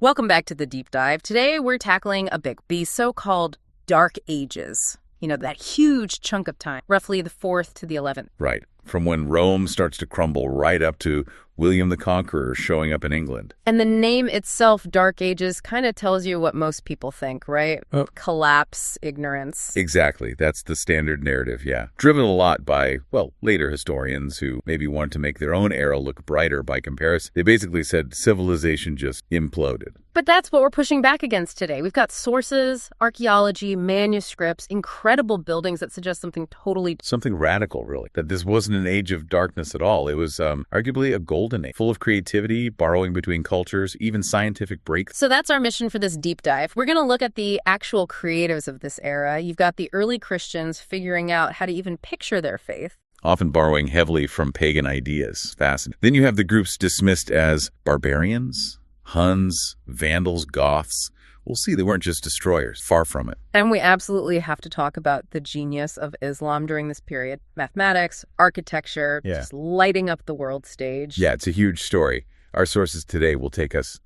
Welcome back to the Deep Dive. Today we're tackling the so-called Dark Ages. You know, that huge chunk of time, roughly the 4th to the 11th. Right. From when Rome starts to crumble right up to William the Conqueror showing up in England. And the name itself, Dark Ages, kind of tells you what most people think, right? Oh. Collapse, ignorance. Exactly. That's the standard narrative, yeah. Driven a lot by, later historians who maybe wanted to make their own era look brighter by comparison. They basically said civilization just imploded. But that's what we're pushing back against today. We've got sources, archaeology, manuscripts, incredible buildings that suggest something radical, really. That this wasn't an age of darkness at all. It was arguably a golden age, full of creativity, borrowing between cultures, even scientific breakthroughs. So that's our mission for this deep dive. We're going to look at the actual creators of this era. You've got the early Christians figuring out how to even picture their faith. Often borrowing heavily from pagan ideas. Fascinating. Then you have the groups dismissed as barbarians, Huns, Vandals, Goths. We'll see, they weren't just destroyers. Far from it. And we absolutely have to talk about the genius of Islam during this period. Mathematics, architecture, just lighting up the world stage. Yeah, it's a huge story. Our sources today will take us,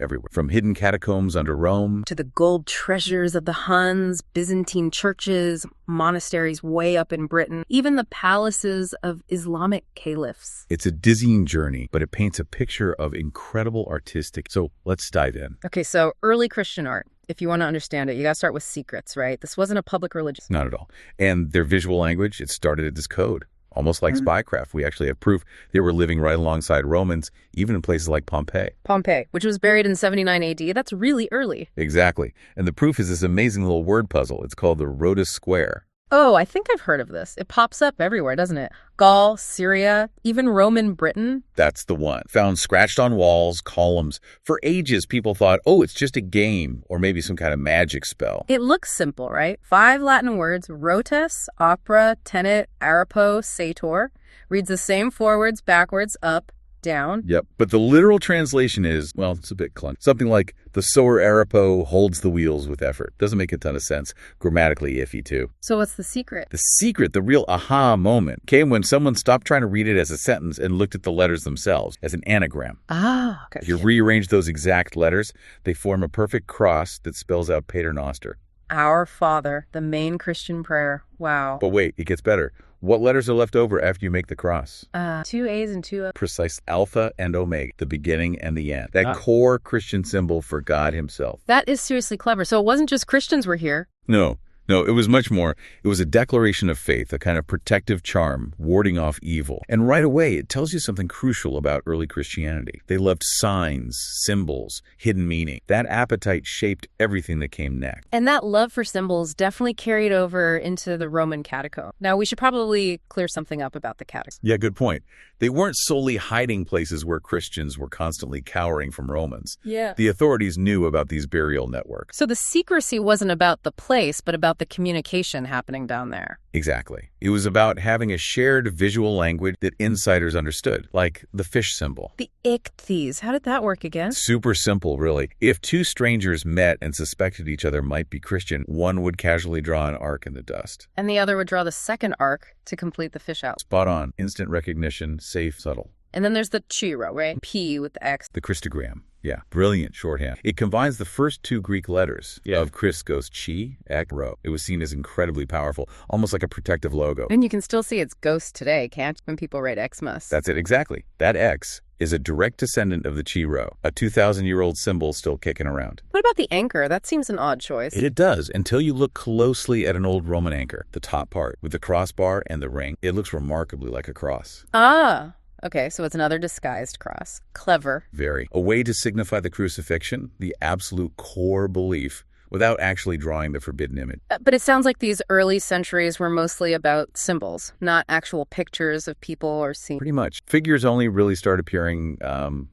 everywhere. From hidden catacombs under Rome to the gold treasures of the Huns, Byzantine churches, monasteries way up in Britain, even the palaces of Islamic caliphs. It's a dizzying journey, but it paints a picture of incredible artistic. So let's dive in. Okay, so early Christian art. If you want to understand it, you got to start with secrets, right? This wasn't a public religion. Not at all. And their visual language, it started as code. Almost like spycraft. We actually have proof they were living right alongside Romans, even in places like Pompeii. Pompeii, which was buried in 79 AD. That's really early. Exactly. And the proof is this amazing little word puzzle. It's called the Rotas square. Oh, I think I've heard of this. It pops up everywhere, doesn't it? Gaul, Syria, even Roman Britain. That's the one. Found scratched on walls, columns. For ages, people thought, it's just a game or maybe some kind of magic spell. It looks simple, right? 5 Latin words, rotas, opera, tenet, arapo, sator. Reads the same forwards, backwards, up, down. Yep. But the literal translation is, it's a bit clunky. Something like the sower arapo holds the wheels with effort. Doesn't make a ton of sense. Grammatically iffy, too. So what's the secret? The secret, the real aha moment, came when someone stopped trying to read it as a sentence and looked at the letters themselves as an anagram. Ah, okay. If you rearrange those exact letters, they form a perfect cross that spells out Pater Noster. Our Father, the main Christian prayer. Wow. But wait, it gets better. What letters are left over after you make the cross? 2 A's and 2 O's. Precise. Alpha and Omega, the beginning and the end. That core Christian symbol for God himself. That is seriously clever. So it wasn't just Christians were here. No, it was much more. It was a declaration of faith, a kind of protective charm, warding off evil. And right away, it tells you something crucial about early Christianity. They loved signs, symbols, hidden meaning. That appetite shaped everything that came next. And that love for symbols definitely carried over into the Roman catacomb. Now, we should probably clear something up about the catacombs. Yeah, good point. They weren't solely hiding places where Christians were constantly cowering from Romans. Yeah. The authorities knew about these burial networks. So the secrecy wasn't about the place, but about the communication happening down there. Exactly. It was about having a shared visual language that insiders understood, like the fish symbol. The ichthyes. How did that work again? Super simple, really. If two strangers met and suspected each other might be Christian, one would casually draw an arc in the dust. And the other would draw the second arc to complete the fish out. Spot on. Instant recognition, safe, subtle. And then there's the chiro, right? P with the X. The Christogram. Yeah, brilliant shorthand. It combines the first 2 Greek letters of Chris goes chi, ek, rho. It was seen as incredibly powerful, almost like a protective logo. And you can still see its ghost today, can't you, when people write Xmas? That's it, exactly. That X is a direct descendant of the chi rho, a 2,000-year-old symbol still kicking around. What about the anchor? That seems an odd choice. It does, until you look closely at an old Roman anchor, the top part, with the crossbar and the ring. It looks remarkably like a cross. Ah. Okay, so it's another disguised cross. Clever. Very. A way to signify the crucifixion, the absolute core belief, without actually drawing the forbidden image. But it sounds like these early centuries were mostly about symbols, not actual pictures of people or scenes. Pretty much. Figures only really start appearing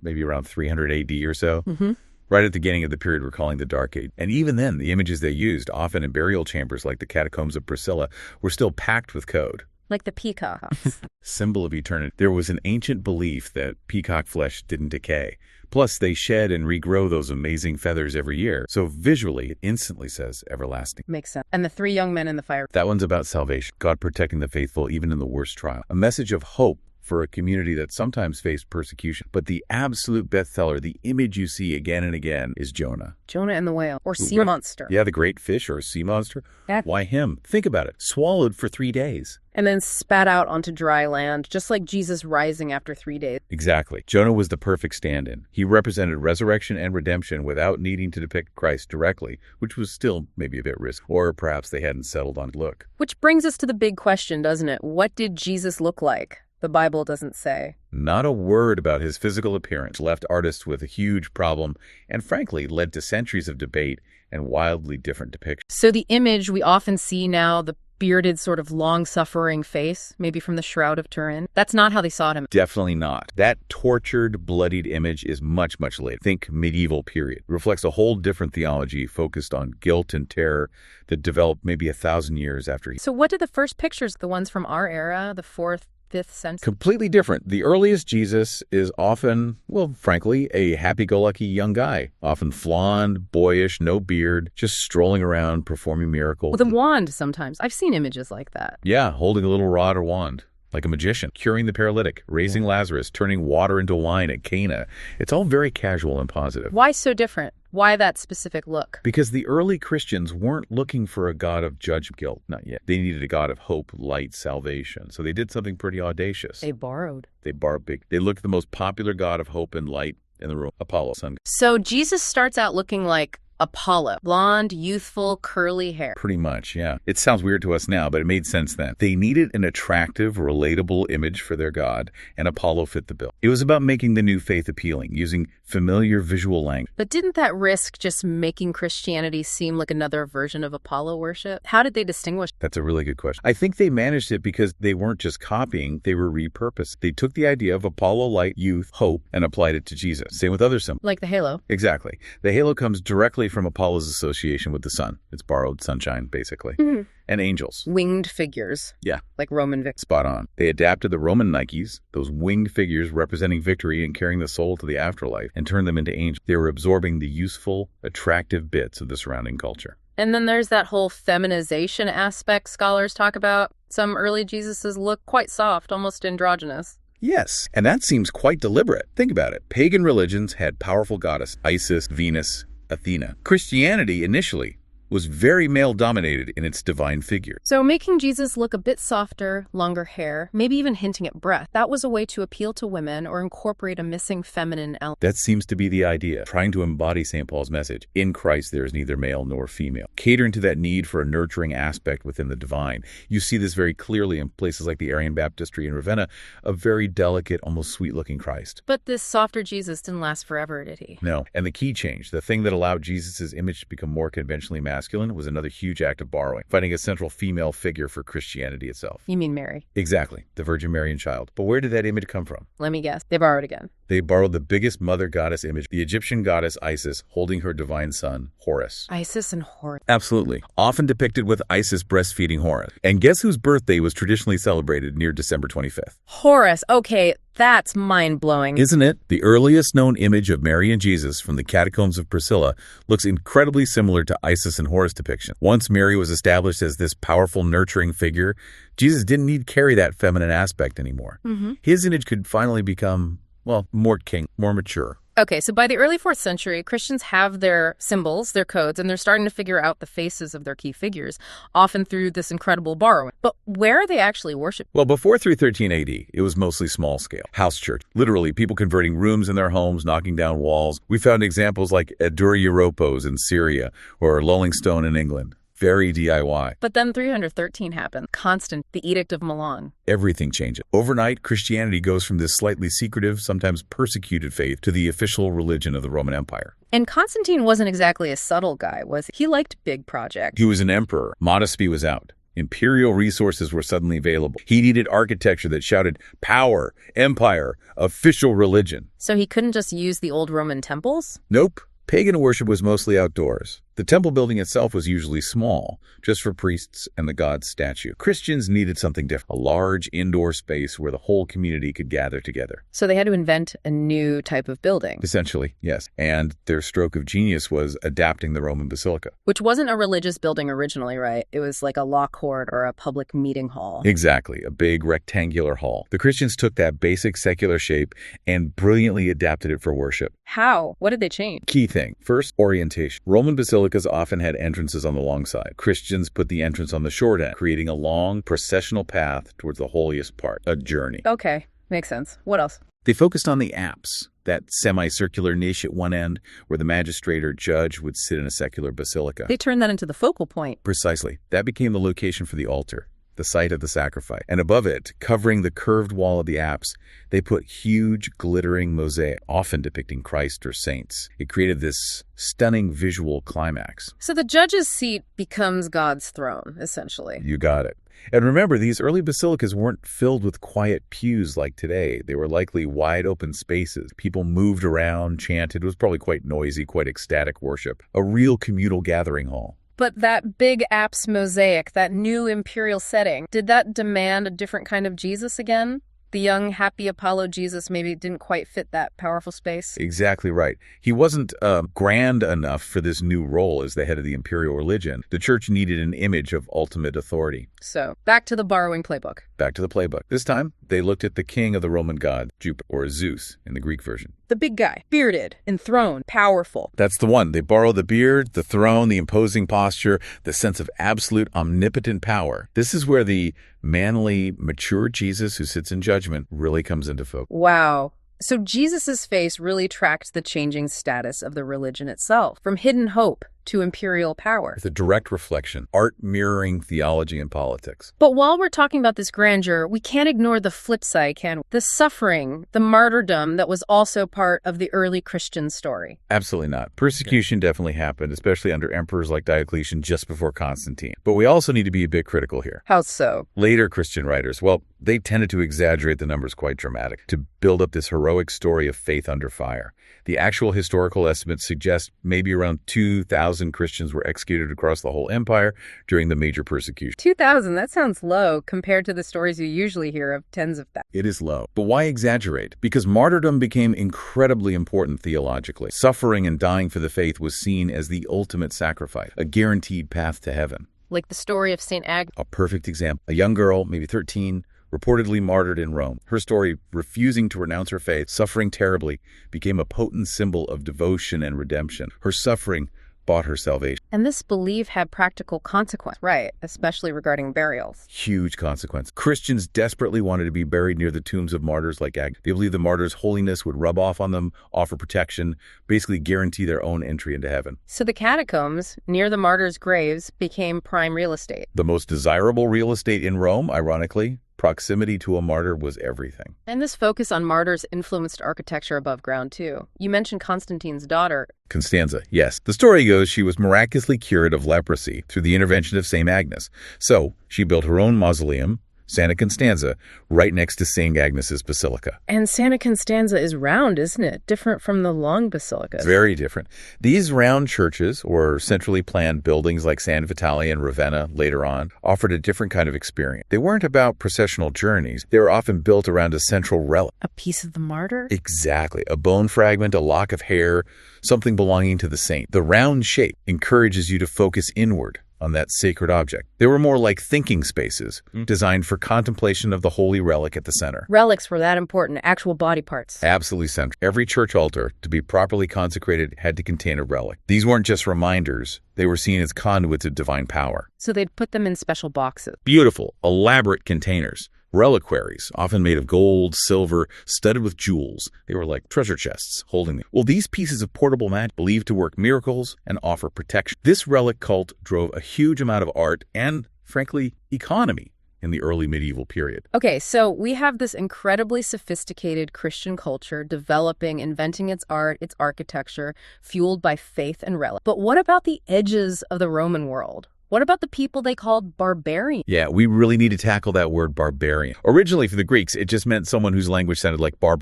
maybe around 300 AD or so. Mm-hmm. Right at the beginning of the period we're calling the Dark Age. And even then, the images they used, often in burial chambers like the catacombs of Priscilla, were still packed with code. Like the peacocks. Symbol of eternity. There was an ancient belief that peacock flesh didn't decay. Plus, they shed and regrow those amazing feathers every year. So visually, it instantly says everlasting. Makes sense. And the 3 young men in the fire. That one's about salvation. God protecting the faithful even in the worst trial. A message of hope for a community that sometimes faced persecution. But the absolute bestseller, the image you see again and again, is Jonah. Jonah and the whale, or sea monster. Yeah, the great fish or sea monster. Yeah. Why him? Think about it. Swallowed for 3 days. And then spat out onto dry land, just like Jesus rising after 3 days. Exactly. Jonah was the perfect stand-in. He represented resurrection and redemption without needing to depict Christ directly, which was still maybe a bit risky. Or perhaps they hadn't settled on look. Which brings us to the big question, doesn't it? What did Jesus look like? The Bible doesn't say. Not a word about his physical appearance left artists with a huge problem and frankly led to centuries of debate and wildly different depictions. So the image we often see now, the bearded sort of long-suffering face, maybe from the Shroud of Turin, that's not how they saw him. Definitely not. That tortured, bloodied image is much, much later. Think medieval period. It reflects a whole different theology focused on guilt and terror that developed maybe 1,000 years after he... So what did the first pictures, the ones from our era, the 4th, 5th century? Completely different. The earliest Jesus is often, well, frankly, a happy-go-lucky young guy. Often blonde, boyish, no beard, just strolling around, performing miracles. With a wand sometimes. I've seen images like that. Yeah, holding a little rod or wand. Like a magician, curing the paralytic, raising Lazarus, turning water into wine at Cana. It's all very casual and positive. Why so different? Why that specific look? Because the early Christians weren't looking for a God of judgment, guilt, not yet. They needed a God of hope, light, salvation. So they did something pretty audacious. They borrowed. They borrowed big. They looked at the most popular God of hope and light in the room, Apollo, sun. So Jesus starts out looking like Apollo. Blonde, youthful, curly hair. Pretty much, yeah. It sounds weird to us now, but it made sense then. They needed an attractive, relatable image for their god, and Apollo fit the bill. It was about making the new faith appealing, using familiar visual language. But didn't that risk just making Christianity seem like another version of Apollo worship? How did they distinguish? That's a really good question. I think they managed it because they weren't just copying, they were repurposed. They took the idea of Apollo, light, youth, hope, and applied it to Jesus. Same with other symbols. Like the halo. Exactly. The halo comes directly from Apollo's association with the sun. It's borrowed sunshine, basically. Mm-hmm. And angels. Winged figures. Yeah. Like Roman victory. Spot on. They adapted the Roman Nikes, those winged figures representing victory and carrying the soul to the afterlife, and turned them into angels. They were absorbing the useful, attractive bits of the surrounding culture. And then there's that whole feminization aspect scholars talk about. Some early Jesuses look quite soft, almost androgynous. Yes, and that seems quite deliberate. Think about it. Pagan religions had powerful goddesses, Isis, Venus, Athena. Christianity, initially, was very male-dominated in its divine figure. So making Jesus look a bit softer, longer hair, maybe even hinting at breath, that was a way to appeal to women or incorporate a missing feminine element. That seems to be the idea, trying to embody St. Paul's message. In Christ, there is neither male nor female. Catering to that need for a nurturing aspect within the divine. You see this very clearly in places like the Arian baptistry in Ravenna, a very delicate, almost sweet-looking Christ. But this softer Jesus didn't last forever, did he? No, and the key change, the thing that allowed Jesus' image to become more conventionally masculine, was another huge act of borrowing, finding a central female figure for Christianity itself. You mean Mary? Exactly, the Virgin Mary and Child. But where did that image come from? Let me guess. They borrowed again. They borrowed the biggest mother goddess image, the Egyptian goddess Isis, holding her divine son, Horus. Isis and Horus. Absolutely. Often depicted with Isis breastfeeding Horus. And guess whose birthday was traditionally celebrated near December 25th? Horus. Okay, that's mind-blowing. Isn't it? The earliest known image of Mary and Jesus from the Catacombs of Priscilla looks incredibly similar to Isis and Horus depiction. Once Mary was established as this powerful, nurturing figure, Jesus didn't need to carry that feminine aspect anymore. Mm-hmm. His image could finally become, well, more king, more mature. Okay, so by the early 4th century, Christians have their symbols, their codes, and they're starting to figure out the faces of their key figures, often through this incredible borrowing. But where are they actually worshipped? Well, before 313 AD, it was mostly small scale. House church. Literally, people converting rooms in their homes, knocking down walls. We found examples like Adura Europos in Syria or Lulling Stone in England. Very DIY. But then 313 happened. Constant, the Edict of Milan. Everything changes. Overnight, Christianity goes from this slightly secretive, sometimes persecuted faith to the official religion of the Roman Empire. And Constantine wasn't exactly a subtle guy, was he? He liked big projects. He was an emperor. Modesty was out. Imperial resources were suddenly available. He needed architecture that shouted power, empire, official religion. So he couldn't just use the old Roman temples? Nope. Pagan worship was mostly outdoors. The temple building itself was usually small, just for priests and the god's statue. Christians needed something different, a large indoor space where the whole community could gather together. So they had to invent a new type of building. Essentially, yes. And their stroke of genius was adapting the Roman basilica. Which wasn't a religious building originally, right? It was like a law court or a public meeting hall. Exactly, a big rectangular hall. The Christians took that basic secular shape and brilliantly adapted it for worship. How? What did they change? Key thing. First, orientation. Roman basilicas often had entrances on the long side. Christians put the entrance on the short end, creating a long processional path towards the holiest part, a journey. Okay, makes sense. What else? They focused on the apse, that semicircular niche at one end where the magistrate or judge would sit in a secular basilica. They turned that into the focal point. Precisely. That became the location for the altar, the site of the sacrifice. And above it, covering the curved wall of the apse, they put huge glittering mosaic, often depicting Christ or saints. It created this stunning visual climax. So the judge's seat becomes God's throne, essentially. You got it. And remember, these early basilicas weren't filled with quiet pews like today. They were likely wide open spaces. People moved around, chanted. It was probably quite noisy, quite ecstatic worship. A real communal gathering hall. But that big apse mosaic, that new imperial setting, did that demand a different kind of Jesus again? The young, happy Apollo Jesus maybe didn't quite fit that powerful space. Exactly right. He wasn't grand enough for this new role as the head of the imperial religion. The church needed an image of ultimate authority. So, back to the borrowing playbook. Back to the playbook. This time, they looked at the king of the Roman god, Jupiter, or Zeus in the Greek version. The big guy, bearded, enthroned, powerful. That's the one. They borrow the beard, the throne, the imposing posture, the sense of absolute omnipotent power. This is where the manly, mature Jesus who sits in judgment really comes into focus. Wow. So Jesus's face really tracked the changing status of the religion itself, from hidden hope to imperial power. It's a direct reflection, art mirroring theology and politics. But while we're talking about this grandeur, we can't ignore the flip side, can we? The suffering, the martyrdom that was also part of the early Christian story. Absolutely not. Persecution definitely happened, especially under emperors like Diocletian just before Constantine. But we also need to be a bit critical here. How so? Later Christian writers, well, they tended to exaggerate the numbers quite dramatic to build up this heroic story of faith under fire. The actual historical estimates suggest maybe around 2,000 Christians were executed across the whole empire during the major persecution. 2,000, that sounds low compared to the stories you usually hear of tens of thousands. It is low. But why exaggerate? Because martyrdom became incredibly important theologically. Suffering and dying for the faith was seen as the ultimate sacrifice, a guaranteed path to heaven. Like the story of St. Agnes. A perfect example. A young girl, maybe 13, reportedly martyred in Rome. Her story, refusing to renounce her faith, suffering terribly, became a potent symbol of devotion and redemption. Her suffering bought her salvation. And this belief had practical consequence, right? Especially regarding burials. Huge consequence. Christians desperately wanted to be buried near the tombs of martyrs like Agnes. They believed the martyrs' holiness would rub off on them, offer protection, basically guarantee their own entry into heaven. So the catacombs near the martyrs' graves became prime real estate. The most desirable real estate in Rome, ironically. Proximity to a martyr was everything. And this focus on martyrs influenced architecture above ground, too. You mentioned Constantine's daughter. Constanza, yes. The story goes she was miraculously cured of leprosy through the intervention of St. Agnes. So she built her own mausoleum, Santa Constanza, right next to St. Agnes's Basilica. And Santa Constanza is round, isn't it? Different from the long basilicas. Very different. These round churches, or centrally planned buildings like San Vitale and Ravenna later on, offered a different kind of experience. They weren't about processional journeys. They were often built around a central relic. A piece of the martyr? Exactly. A bone fragment, a lock of hair, something belonging to the saint. The round shape encourages you to focus inward on that sacred object. They were more like thinking spaces, designed for contemplation of the holy relic at the center. Relics were that important, actual body parts. Absolutely central. Every church altar, to be properly consecrated, had to contain a relic. These weren't just reminders. They were seen as conduits of divine power. So they'd put them in special boxes. Beautiful, elaborate containers. Reliquaries, often made of gold, silver, studded with jewels. They were like treasure chests holding them. Well, these pieces of portable magic believed to work miracles and offer protection. This relic cult drove a huge amount of art and, frankly, economy in the early medieval period. Okay, so we have this incredibly sophisticated Christian culture developing, inventing its art, its architecture, fueled by faith and relic. But what about the edges of the Roman world? What about the people they called barbarians? Yeah, we really need to tackle that word barbarian. Originally, for the Greeks, it just meant someone whose language sounded like bar,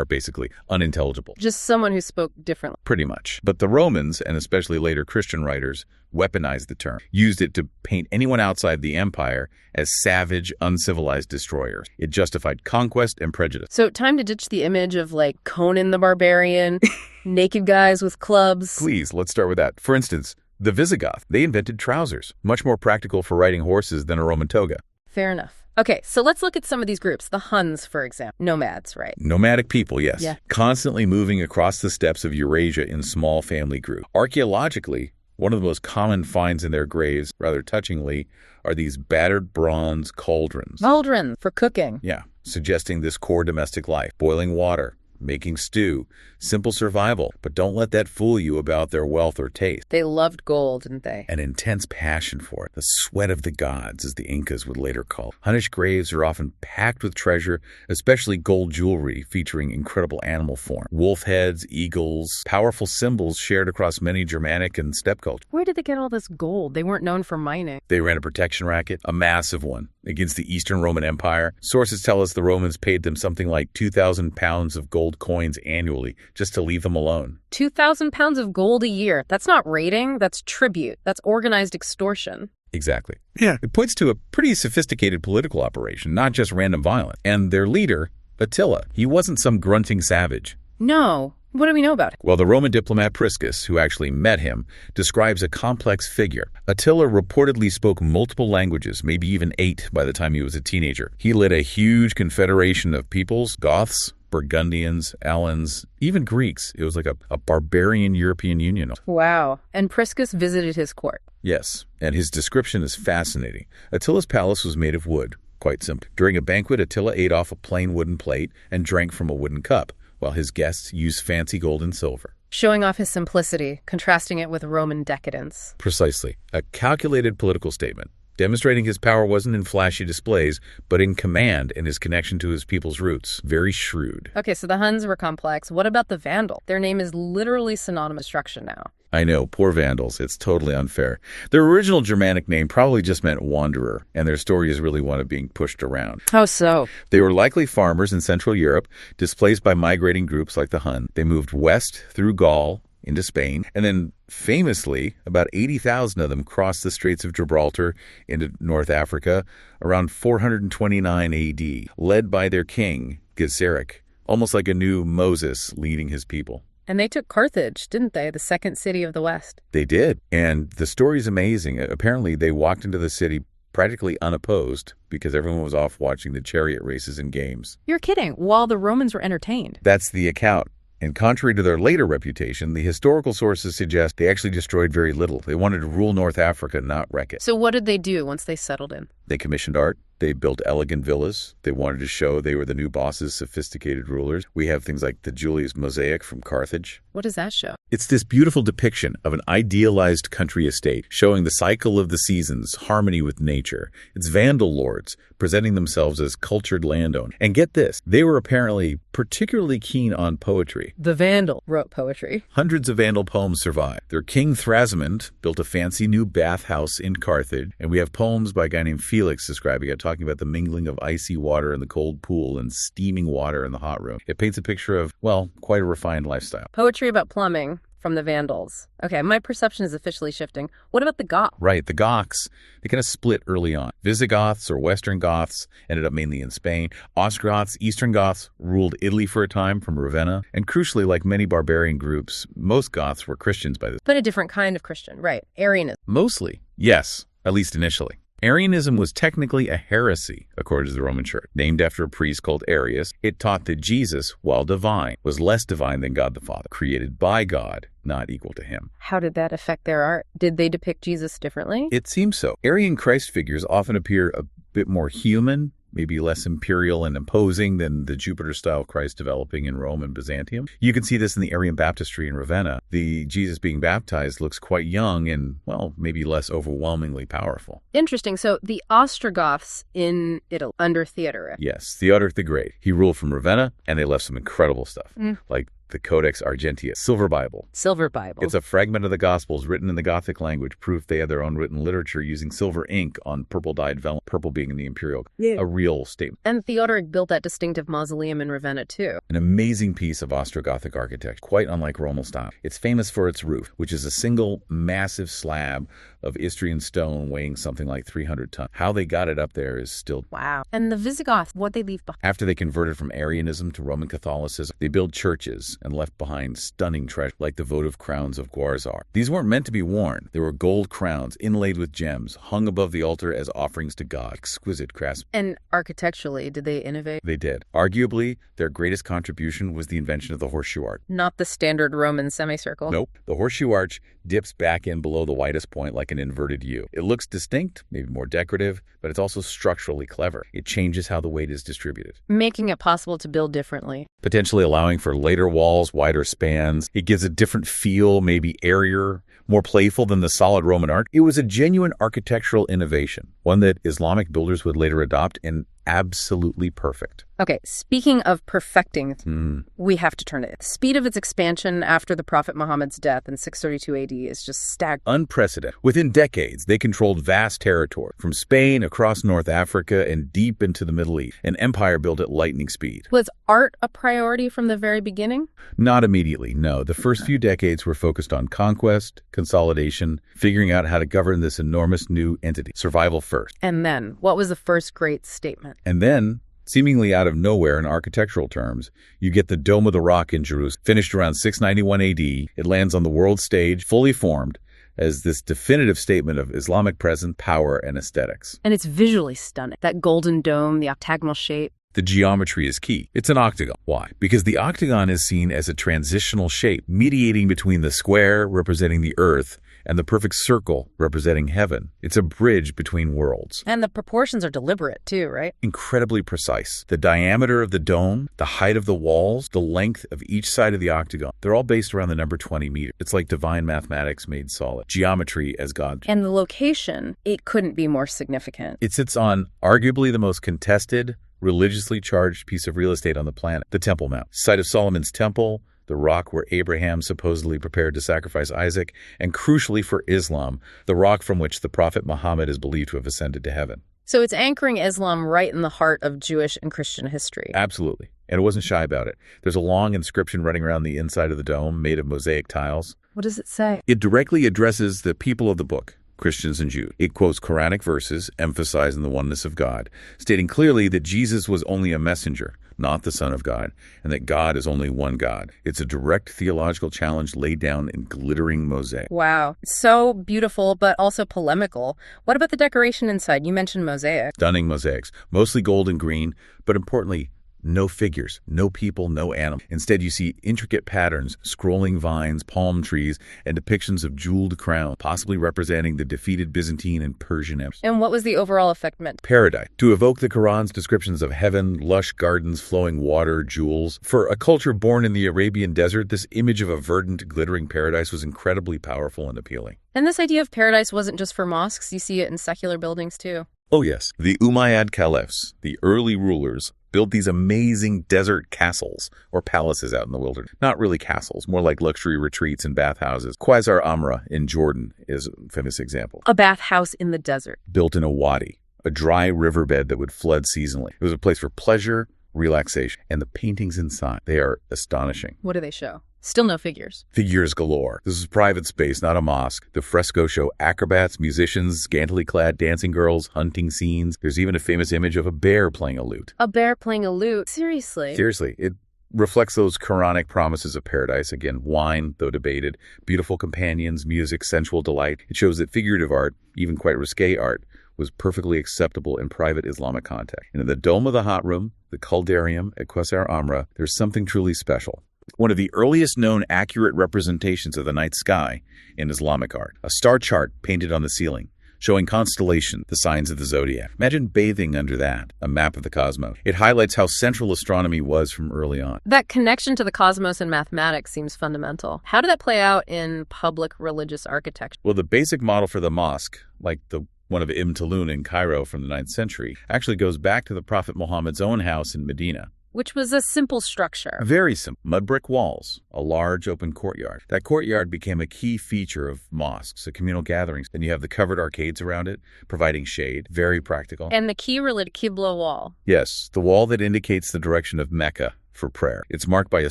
basically, unintelligible. Just someone who spoke differently. Pretty much. But the Romans, and especially later Christian writers, weaponized the term, used it to paint anyone outside the empire as savage, uncivilized destroyers. It justified conquest and prejudice. So time to ditch the image of, like, Conan the Barbarian, naked guys with clubs. Please, let's start with that. For instance, the Visigoths, they invented trousers, much more practical for riding horses than a Roman toga. Fair enough. Okay, so let's look at some of these groups. The Huns, for example. Nomads, right? Nomadic people, yes. Yeah. Constantly moving across the steppes of Eurasia in small family groups. Archaeologically, one of the most common finds in their graves, rather touchingly, are these battered bronze cauldrons. Cauldron for cooking. Yeah, suggesting this core domestic life. Boiling water, making stew, simple survival. But don't let that fool you about their wealth or taste. They loved gold, didn't they? An intense passion for it. The sweat of the gods, as the Incas would later call it. Hunnish graves are often packed with treasure, especially gold jewelry featuring incredible animal form. Wolf heads, eagles, powerful symbols shared across many Germanic and steppe cultures. Where did they get all this gold? They weren't known for mining. They ran a protection racket, a massive one, against the Eastern Roman Empire. Sources tell us the Romans paid them something like 2,000 pounds of gold coins annually just to leave them alone. 2,000 pounds of gold a year. That's not raiding, that's tribute. That's organized extortion. Exactly. Yeah, it points to a pretty sophisticated political operation, not just random violence. And their leader, Attila, he wasn't some grunting savage. No. What do we know about it? Well, the Roman diplomat Priscus, who actually met him, describes a complex figure. Attila reportedly spoke multiple languages, maybe even 8 by the time he was a teenager. He led a huge confederation of peoples, Goths, Burgundians, Alans, even Greeks. It was like a barbarian European Union. Wow. And Priscus visited his court. Yes, and his description is fascinating. Attila's palace was made of wood, quite simple. During a banquet, Attila ate off a plain wooden plate and drank from a wooden cup, while his guests used fancy gold and silver. Showing off his simplicity, contrasting it with Roman decadence. Precisely. A calculated political statement, demonstrating his power wasn't in flashy displays, but in command and his connection to his people's roots. Very shrewd. Okay, so the Huns were complex. What about the Vandal? Their name is literally synonymous with destruction now. I know, poor Vandals. It's totally unfair. Their original Germanic name probably just meant wanderer, and their story is really one of being pushed around. How so? They were likely farmers in Central Europe, displaced by migrating groups like the Hun. They moved west through Gaul into Spain, and then famously, about 80,000 of them crossed the Straits of Gibraltar into North Africa around 429 AD, led by their king, Genseric, almost like a new Moses leading his people. And they took Carthage, didn't they? The second city of the West. They did. And the story's amazing. Apparently, they walked into the city practically unopposed because everyone was off watching the chariot races and games. You're kidding. While the Romans were entertained. That's the account. And contrary to their later reputation, the historical sources suggest they actually destroyed very little. They wanted to rule North Africa, not wreck it. So what did they do once they settled in? They commissioned art. They built elegant villas. They wanted to show they were the new bosses, sophisticated rulers. We have things like the Julius mosaic from Carthage. What does that show? It's this beautiful depiction of an idealized country estate, showing the cycle of the seasons, harmony with nature. It's Vandal lords presenting themselves as cultured landowners. And get this, they were apparently particularly keen on poetry. The Vandal wrote poetry. Hundreds of Vandal poems survive. Their king Thrasimund built a fancy new bathhouse in Carthage, and we have poems by a guy named Felix describing it, talking about the mingling of icy water in the cold pool and steaming water in the hot room. It paints a picture of, well, quite a refined lifestyle. Poetry about plumbing from the Vandals. Okay, my perception is officially shifting. What about the Goths? Right, the Goths, they kind of split early on. Visigoths or Western Goths ended up mainly in Spain. Ostrogoths, Eastern Goths ruled Italy for a time from Ravenna. And crucially, like many barbarian groups, most Goths were Christians by this. But a different kind of Christian, right? Arianism. Mostly, yes, at least initially. Arianism was technically a heresy, according to the Roman Church. Named after a priest called Arius, it taught that Jesus, while divine, was less divine than God the Father, created by God, not equal to him. How did that affect their art? Did they depict Jesus differently? It seems so. Arian Christ figures often appear a bit more human, maybe less imperial and imposing than the Jupiter-style Christ developing in Rome and Byzantium. You can see this in the Arian baptistry in Ravenna. The Jesus being baptized looks quite young and, well, maybe less overwhelmingly powerful. Interesting. So the Ostrogoths in Italy, under Theodoric. Yes, Theodoric the Great. He ruled from Ravenna, and they left some incredible stuff, like the Codex Argenteus, Silver Bible. Silver Bible. It's a fragment of the Gospels written in the Gothic language, proof they had their own written literature using silver ink on purple-dyed vellum, purple being in the imperial, a real statement. And Theodoric built that distinctive mausoleum in Ravenna, too. An amazing piece of Ostrogothic architecture, quite unlike Roman style. It's famous for its roof, which is a single massive slab of Istrian stone weighing something like 300 tons. How they got it up there is still... Wow. And the Visigoths, what'd they leave behind? After they converted from Arianism to Roman Catholicism, they built churches and left behind stunning treasure like the votive crowns of Guarzar. These weren't meant to be worn. They were gold crowns inlaid with gems, hung above the altar as offerings to God. Exquisite craftsmanship. And architecturally, did they innovate? They did. Arguably, their greatest contribution was the invention of the horseshoe arch. Not the standard Roman semicircle? Nope. The horseshoe arch dips back in below the widest point like an inverted U. It looks distinct, maybe more decorative, but it's also structurally clever. It changes how the weight is distributed, making it possible to build differently. Potentially allowing for later walls, wider spans. It gives a different feel, maybe airier, more playful than the solid Roman art. It was a genuine architectural innovation, one that Islamic builders would later adopt, and absolutely perfect. Okay, speaking of perfecting, we have to turn to it. The speed of its expansion after the Prophet Muhammad's death in 632 AD is just staggering. Unprecedented. Within decades, they controlled vast territory, from Spain across North Africa and deep into the Middle East, an empire built at lightning speed. Was art a priority from the very beginning? Not immediately, no. The first few decades were focused on conquest, consolidation, figuring out how to govern this enormous new entity. Survival first. And then, what was the first great statement? And then, seemingly out of nowhere in architectural terms, you get the Dome of the Rock in Jerusalem. Finished around 691 AD, it lands on the world stage, fully formed, as this definitive statement of Islamic presence, power, and aesthetics. And it's visually stunning. That golden dome, the octagonal shape. The geometry is key. It's an octagon. Why? Because the octagon is seen as a transitional shape, mediating between the square, representing the earth, and the perfect circle, representing heaven. It's a bridge between worlds. And the proportions are deliberate, too, right? Incredibly precise. The diameter of the dome, the height of the walls, the length of each side of the octagon, they're all based around the number 20 meters. It's like divine mathematics made solid. Geometry as God. And the location, it couldn't be more significant. It sits on arguably the most contested, religiously charged piece of real estate on the planet, the Temple Mount, site of Solomon's temple, the rock where Abraham supposedly prepared to sacrifice Isaac, and crucially for Islam, the rock from which the Prophet Muhammad is believed to have ascended to heaven. So it's anchoring Islam right in the heart of Jewish and Christian history. Absolutely. And it wasn't shy about it. There's a long inscription running around the inside of the dome made of mosaic tiles. What does it say? It directly addresses the people of the book, Christians and Jews. It quotes Quranic verses emphasizing the oneness of God, stating clearly that Jesus was only a messenger, not the Son of God, and that God is only one God. It's a direct theological challenge laid down in glittering mosaic. Wow. So beautiful, but also polemical. What about the decoration inside? You mentioned mosaic. Stunning mosaics, mostly gold and green, but importantly, no figures, no people, no animal. Instead, you see intricate patterns, scrolling vines, palm trees, and depictions of jeweled crowns, possibly representing the defeated Byzantine and Persian empires. And what was the overall effect meant? Paradise, to evoke the Quran's descriptions of heaven, lush gardens, flowing water, jewels. For a culture born in the Arabian desert, this image of a verdant, glittering paradise was incredibly powerful and appealing. And this idea of paradise wasn't just for mosques. You see it in secular buildings, too. Oh, yes. The Umayyad caliphs, the early rulers, built these amazing desert castles or palaces out in the wilderness. Not really castles, more like luxury retreats and bathhouses. Qasr Amra in Jordan is a famous example. A bathhouse in the desert. Built in a wadi, a dry riverbed that would flood seasonally. It was a place for pleasure, relaxation, and the paintings inside, they are astonishing. What do they show? Still no figures. Figures galore. This is private space, not a mosque. The frescoes show acrobats, musicians, scantily clad dancing girls, hunting scenes. There's even a famous image of a bear playing a lute. A bear playing a lute? Seriously? Seriously. It reflects those Quranic promises of paradise. Again, wine, though debated, beautiful companions, music, sensual delight. It shows that figurative art, even quite risque art, was perfectly acceptable in private Islamic context. And in the dome of the hot room, the Caldarium at Qasr Amra, there's something truly special. One of the earliest known accurate representations of the night sky in Islamic art. A star chart painted on the ceiling, showing constellations, the signs of the zodiac. Imagine bathing under that, a map of the cosmos. It highlights how central astronomy was from early on. That connection to the cosmos and mathematics seems fundamental. How did that play out in public religious architecture? Well, the basic model for the mosque, like the one of Ibn Tulun in Cairo from the 9th century, actually goes back to the Prophet Muhammad's own house in Medina, which was a simple structure. Very simple. Mud brick walls, a large open courtyard. That courtyard became a key feature of mosques, a communal gatherings. Then you have the covered arcades around it, providing shade. Very practical. And the key Qibla wall. Yes, the wall that indicates the direction of Mecca for prayer. It's marked by a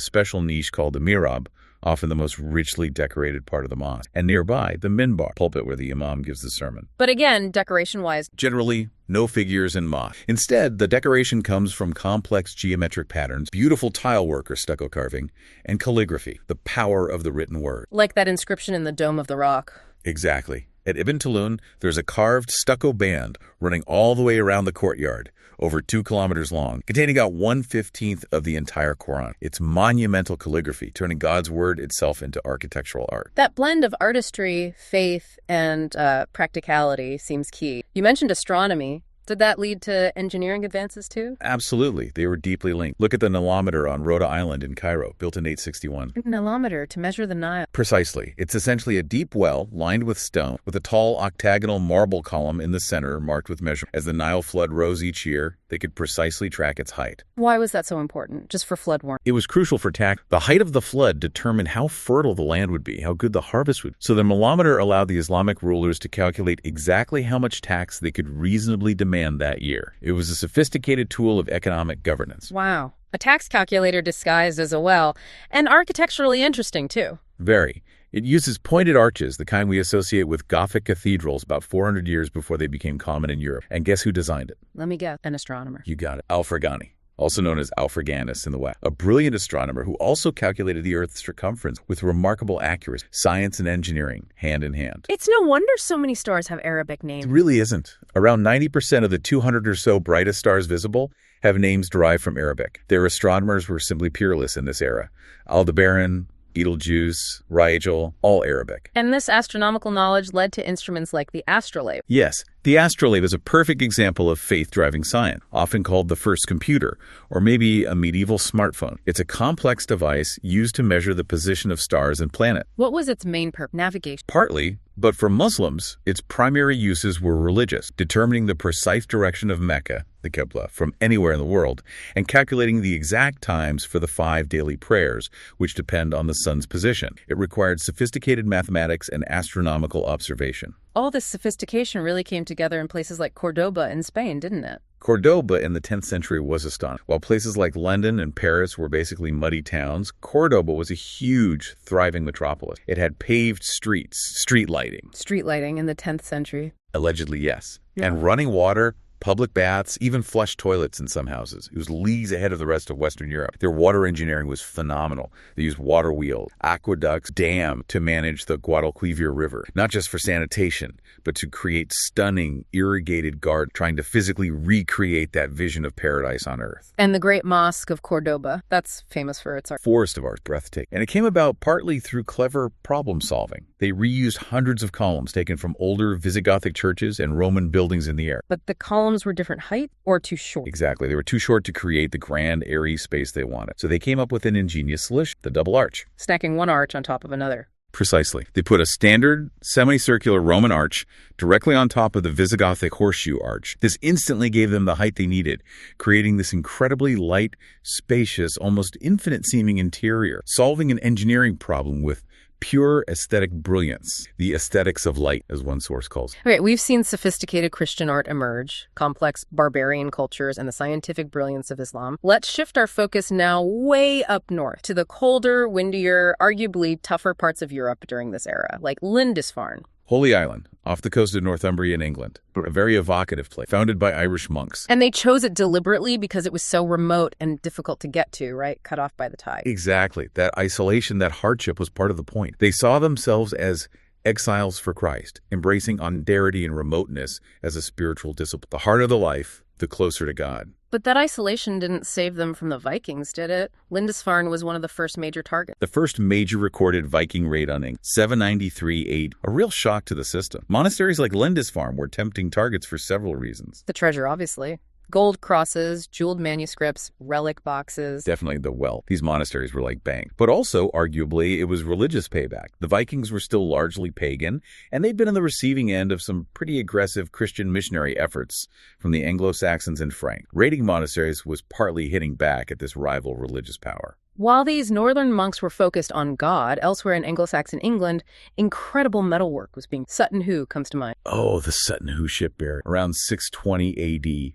special niche called the mihrab, often the most richly decorated part of the mosque. And nearby, the minbar, pulpit where the imam gives the sermon. But again, decoration-wise, generally, no figures in mosque. Instead, the decoration comes from complex geometric patterns, beautiful tile work or stucco carving, and calligraphy, the power of the written word. Like that inscription in the Dome of the Rock. Exactly. At Ibn Tulun, there's a carved stucco band running all the way around the courtyard, over 2 kilometers long, containing about 1/15 of the entire Quran. It's monumental calligraphy, turning God's word itself into architectural art. That blend of artistry, faith, and practicality seems key. You mentioned astronomy. Did that lead to engineering advances too? Absolutely. They were deeply linked. Look at the Nilometer on Rota Island in Cairo, built in 861. Nilometer, to measure the Nile. Precisely. It's essentially a deep well lined with stone, with a tall octagonal marble column in the center marked with measurement. As the Nile flood rose each year, they could precisely track its height. Why was that so important? Just for flood warning? It was crucial for tax. The height of the flood determined how fertile the land would be, how good the harvest would be. So the Nilometer allowed the Islamic rulers to calculate exactly how much tax they could reasonably demand that year. It was a sophisticated tool of economic governance. Wow. A tax calculator disguised as a well, and architecturally interesting too. Very. It uses pointed arches, the kind we associate with Gothic cathedrals about 400 years before they became common in Europe. And guess who designed it? Let me guess. An astronomer. You got it. Alfragani, also known as Alfraganus in the West, a brilliant astronomer who also calculated the Earth's circumference with remarkable accuracy. Science and engineering, hand in hand. It's no wonder so many stars have Arabic names. It really isn't. Around 90% of the 200 or so brightest stars visible have names derived from Arabic. Their astronomers were simply peerless in this era. Aldebaran, Betelgeuse, Rigel, all Arabic. And this astronomical knowledge led to instruments like the Astrolabe. Yes, the Astrolabe is a perfect example of faith-driving science, often called the first computer, or maybe a medieval smartphone. It's a complex device used to measure the position of stars and planets. What was its main purpose? Navigation. Partly, but for Muslims, its primary uses were religious, determining the precise direction of Mecca, the Qibla, from anywhere in the world, and calculating the exact times for the 5 daily prayers, which depend on the sun's position. It required sophisticated mathematics and astronomical observation. All this sophistication really came together in places like Cordoba in Spain, didn't it? Cordoba in the 10th century was astonishing. While places like London and Paris were basically muddy towns, Cordoba was a huge, thriving metropolis. It had paved streets, street lighting. Street lighting in the 10th century. Allegedly, yes. Yeah. And running water, public baths, even flush toilets in some houses. It was leagues ahead of the rest of Western Europe. Their water engineering was phenomenal. They used water wheels, aqueducts, dam to manage the Guadalquivir River, not just for sanitation, but to create stunning, irrigated gardens, trying to physically recreate that vision of paradise on Earth. And the Great Mosque of Cordoba, that's famous for its art. Forest of art, breathtaking. And it came about partly through clever problem solving. They reused hundreds of columns taken from older Visigothic churches and Roman buildings in the air. But the columns were different height or too short? Exactly. They were too short to create the grand, airy space they wanted. So they came up with an ingenious solution, the double arch. Stacking one arch on top of another. Precisely. They put a standard semicircular Roman arch directly on top of the Visigothic horseshoe arch. This instantly gave them the height they needed, creating this incredibly light, spacious, almost infinite-seeming interior, solving an engineering problem with pure aesthetic brilliance, the aesthetics of light, as one source calls it. Okay, we've seen sophisticated Christian art emerge, complex barbarian cultures, and the scientific brilliance of Islam. Let's shift our focus now way up north to the colder, windier, arguably tougher parts of Europe during this era, like Lindisfarne. Holy Island, off the coast of Northumbria in England. A very evocative place, founded by Irish monks. And they chose it deliberately because it was so remote and difficult to get to, right? Cut off by the tide. Exactly. That isolation, that hardship was part of the point. They saw themselves as exiles for Christ, embracing austerity and remoteness as a spiritual discipline. The harder the life, the closer to God. But that isolation didn't save them from the Vikings, did it? Lindisfarne was one of the first major targets. The first major recorded Viking raid on England, 793 AD, a real shock to the system. Monasteries like Lindisfarne were tempting targets for several reasons. The treasure, obviously. Gold crosses, jeweled manuscripts, relic boxes. Definitely the wealth. These monasteries were like bank. But also, arguably, it was religious payback. The Vikings were still largely pagan, and they'd been on the receiving end of some pretty aggressive Christian missionary efforts from the Anglo-Saxons and Franks. Raiding monasteries was partly hitting back at this rival religious power. While these northern monks were focused on God, elsewhere in Anglo-Saxon England, incredible metalwork was being... Sutton Hoo comes to mind. Oh, the Sutton Hoo ship burial, around 620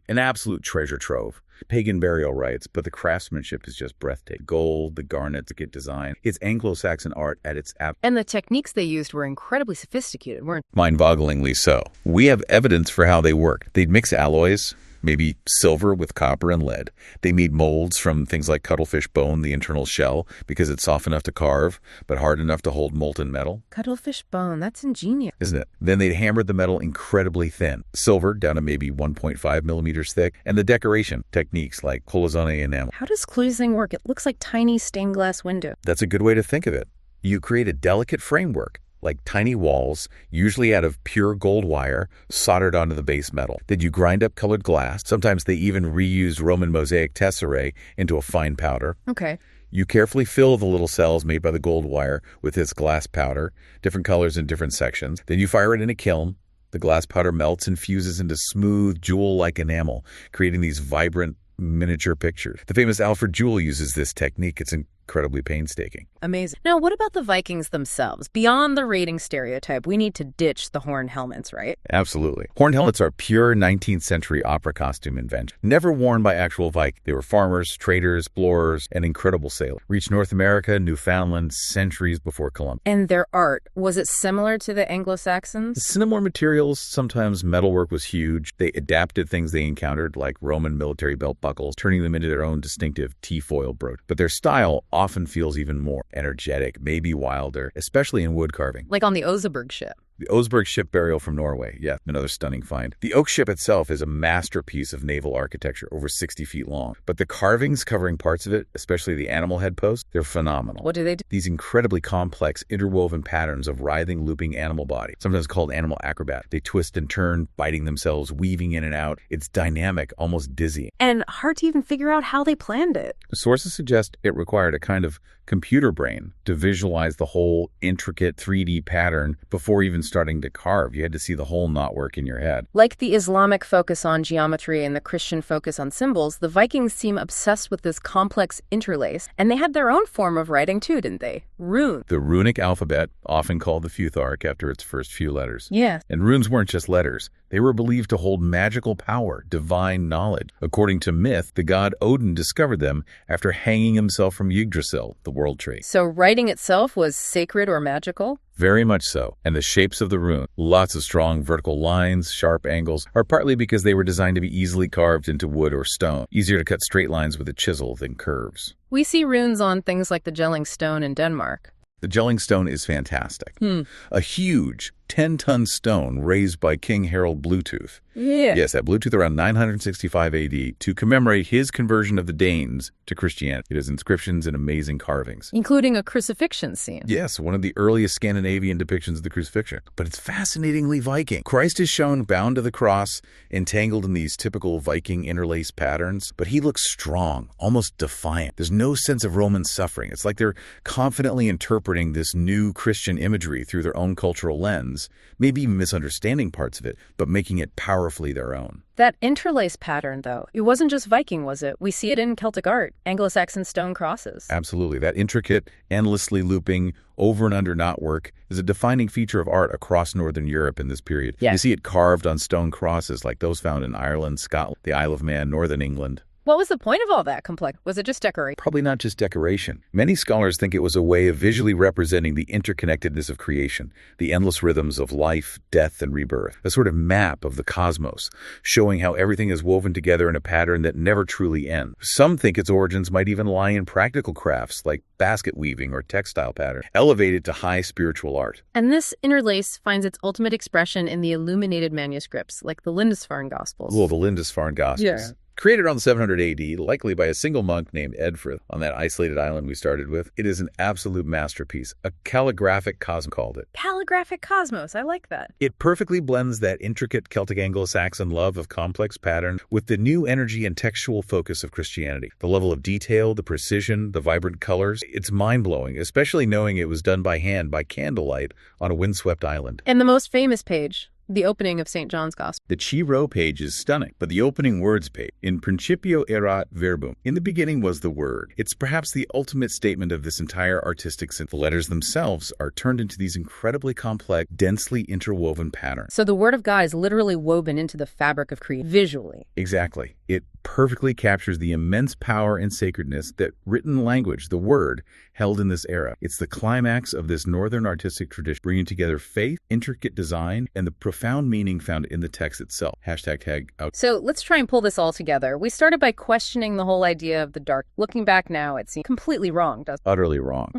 AD. An absolute treasure trove. Pagan burial rites, but the craftsmanship is just breathtaking. Gold, the garnets, the design. It's Anglo-Saxon art at its And the techniques they used were incredibly sophisticated, weren't they? Mind-bogglingly so. We have evidence for how they worked. They'd mix alloys, maybe silver with copper and lead. They made molds from things like cuttlefish bone, the internal shell, because it's soft enough to carve, but hard enough to hold molten metal. Cuttlefish bone, that's ingenious. Isn't it? Then they'd hammered the metal incredibly thin, silver down to maybe 1.5 millimeters thick, and the decoration techniques like colossone enamel. How does closing work? It looks like tiny stained glass window. That's a good way to think of it. You create a delicate framework, like tiny walls, usually out of pure gold wire, soldered onto the base metal. Then you grind up colored glass. Sometimes they even reuse Roman mosaic tesserae into a fine powder. Okay. You carefully fill the little cells made by the gold wire with this glass powder, different colors in different sections. Then you fire it in a kiln. The glass powder melts and fuses into smooth, jewel-like enamel, creating these vibrant miniature pictures. The famous Alfred Jewell uses this technique. It's incredibly painstaking. Amazing. Now, what about the Vikings themselves? Beyond the raiding stereotype, we need to ditch the horned helmets, right? Absolutely. Horned helmets are pure 19th century opera costume invention. Never worn by actual Vikings. They were farmers, traders, explorers, and incredible sailors. Reached North America, Newfoundland, centuries before Columbus. And their art, was it similar to the Anglo-Saxons? Similar materials, sometimes metalwork was huge. They adapted things they encountered, like Roman military belt buckles, turning them into their own distinctive T-foil brooch. But their style often feels even more energetic, maybe wilder, especially in wood carving. Like on the Oseberg ship. The Oseberg ship burial from Norway, yeah, another stunning find. The oak ship itself is a masterpiece of naval architecture, over 60 feet long. But the carvings covering parts of it, especially the animal head post, they're phenomenal. What do they do? These incredibly complex, interwoven patterns of writhing, looping animal body, sometimes called animal acrobat. They twist and turn, biting themselves, weaving in and out. It's dynamic, almost dizzying. And hard to even figure out how they planned it. Sources suggest it required a kind of computer brain to visualize the whole intricate 3D pattern before even starting to carve. You had to see the whole knotwork in your head. Like the Islamic focus on geometry and the Christian focus on symbols, the Vikings seem obsessed with this complex interlace, and they had their own form of writing too, didn't they? Rune. The runic alphabet, often called the Futhark after its first few letters. Yeah. And runes weren't just letters. They were believed to hold magical power, divine knowledge. According to myth, the god Odin discovered them after hanging himself from Yggdrasil, the world tree. So writing itself was sacred or magical? Very much so. And the shapes of the rune, lots of strong vertical lines, sharp angles, are partly because they were designed to be easily carved into wood or stone. Easier to cut straight lines with a chisel than curves. We see runes on things like the Jelling Stone in Denmark. The Jelling Stone is fantastic. A huge 10-ton stone raised by King Harold Bluetooth. Yeah. Yes, at Bluetooth around 965 AD to commemorate his conversion of the Danes to Christianity. It has inscriptions and amazing carvings. Including a crucifixion scene. Yes, one of the earliest Scandinavian depictions of the crucifixion. But it's fascinatingly Viking. Christ is shown bound to the cross, entangled in these typical Viking interlaced patterns, but he looks strong, almost defiant. There's no sense of Roman suffering. It's like they're confidently interpreting this new Christian imagery through their own cultural lens, maybe even misunderstanding parts of it, but making it powerfully their own. That interlace pattern, though, it wasn't just Viking, was it? We see it in Celtic art, Anglo-Saxon stone crosses. Absolutely. That intricate, endlessly looping, over and under knotwork is a defining feature of art across Northern Europe in this period. Yeah. You see it carved on stone crosses like those found in Ireland, Scotland, the Isle of Man, Northern England. What was the point of all that complex? Was it just decoration? Probably not just decoration. Many scholars think it was a way of visually representing the interconnectedness of creation, the endless rhythms of life, death, and rebirth. A sort of map of the cosmos, showing how everything is woven together in a pattern that never truly ends. Some think its origins might even lie in practical crafts like basket weaving or textile pattern, elevated to high spiritual art. And this interlace finds its ultimate expression in the illuminated manuscripts, like the Lindisfarne Gospels. Well, the Lindisfarne Gospels. Yeah. Created around 700 AD, likely by a single monk named Edfrith on that isolated island we started with, it is an absolute masterpiece. A calligraphic cosmos called it. Calligraphic cosmos, I like that. It perfectly blends that intricate Celtic Anglo-Saxon love of complex pattern with the new energy and textual focus of Christianity. The level of detail, the precision, the vibrant colors, it's mind-blowing, especially knowing it was done by hand by candlelight on a windswept island. And the most famous page, the opening of St. John's Gospel. The Chi-Rho page is stunning, but the opening words page, in principio erat verbum, in the beginning was the word. It's perhaps the ultimate statement of this entire artistic synth. The letters themselves are turned into these incredibly complex, densely interwoven patterns. So the Word of God is literally woven into the fabric of creation, visually. Exactly. It perfectly captures the immense power and sacredness that written language, the Word, held in this era. It's the climax of this northern artistic tradition, bringing together faith, intricate design, and the profound meaning found in the text itself. #tag out. So let's try and pull this all together. We started by questioning the whole idea of the dark. Looking back now, it seems completely wrong, doesn't it? Utterly wrong.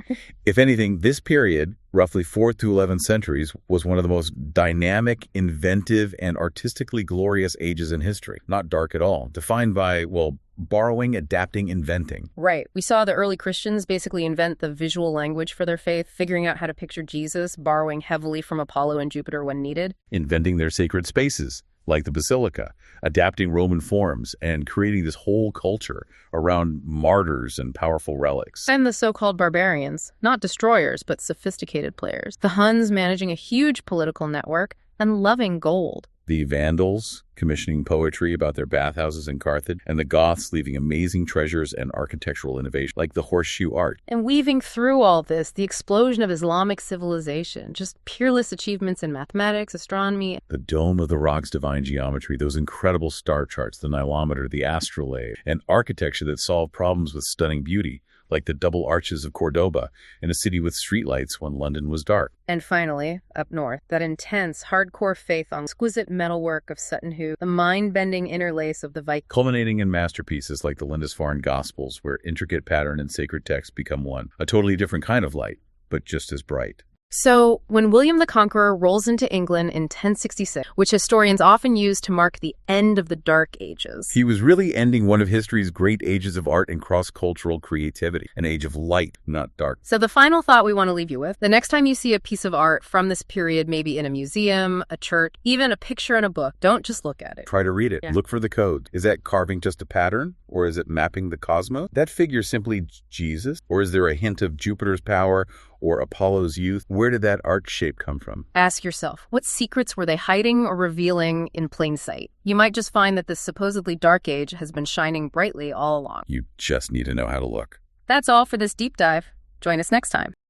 If anything, this period, roughly 4th to 11th centuries, was one of the most dynamic, inventive, and artistically glorious ages in history. Not dark at all. Defined by, well, borrowing, adapting, inventing. Right. We saw the early Christians basically invent the visual language for their faith, figuring out how to picture Jesus, borrowing heavily from Apollo and Jupiter when needed. Inventing their sacred spaces, like the basilica, adapting Roman forms, and creating this whole culture around martyrs and powerful relics. And the so-called barbarians, not destroyers, but sophisticated players. The Huns managing a huge political network and loving gold. The Vandals commissioning poetry about their bathhouses in Carthage, and the Goths leaving amazing treasures and architectural innovation like the horseshoe art. And weaving through all this, the explosion of Islamic civilization, just peerless achievements in mathematics, astronomy. The dome of the rock's divine geometry, those incredible star charts, the Nilometer, the Astrolabe, and architecture that solved problems with stunning beauty, like the double arches of Cordoba, in a city with streetlights when London was dark. And finally, up north, that intense, hardcore faith on exquisite metalwork of Sutton Hoo, the mind-bending interlace of the Viking. Culminating in masterpieces like the Lindisfarne Gospels, where intricate pattern and sacred text become one. A totally different kind of light, but just as bright. So, when William the Conqueror rolls into England in 1066, which historians often use to mark the end of the Dark Ages, he was really ending one of history's great ages of art and cross-cultural creativity, an age of light, not dark. So the final thought we want to leave you with, the next time you see a piece of art from this period, maybe in a museum, a church, even a picture in a book, don't just look at it. Try to read it. Yeah. Look for the codes. Is that carving just a pattern, or is it mapping the cosmos? That figure simply Jesus, or is there a hint of Jupiter's power or Apollo's youth? Where did that arch shape come from? Ask yourself, what secrets were they hiding or revealing in plain sight? You might just find that this supposedly dark age has been shining brightly all along. You just need to know how to look. That's all for this deep dive. Join us next time.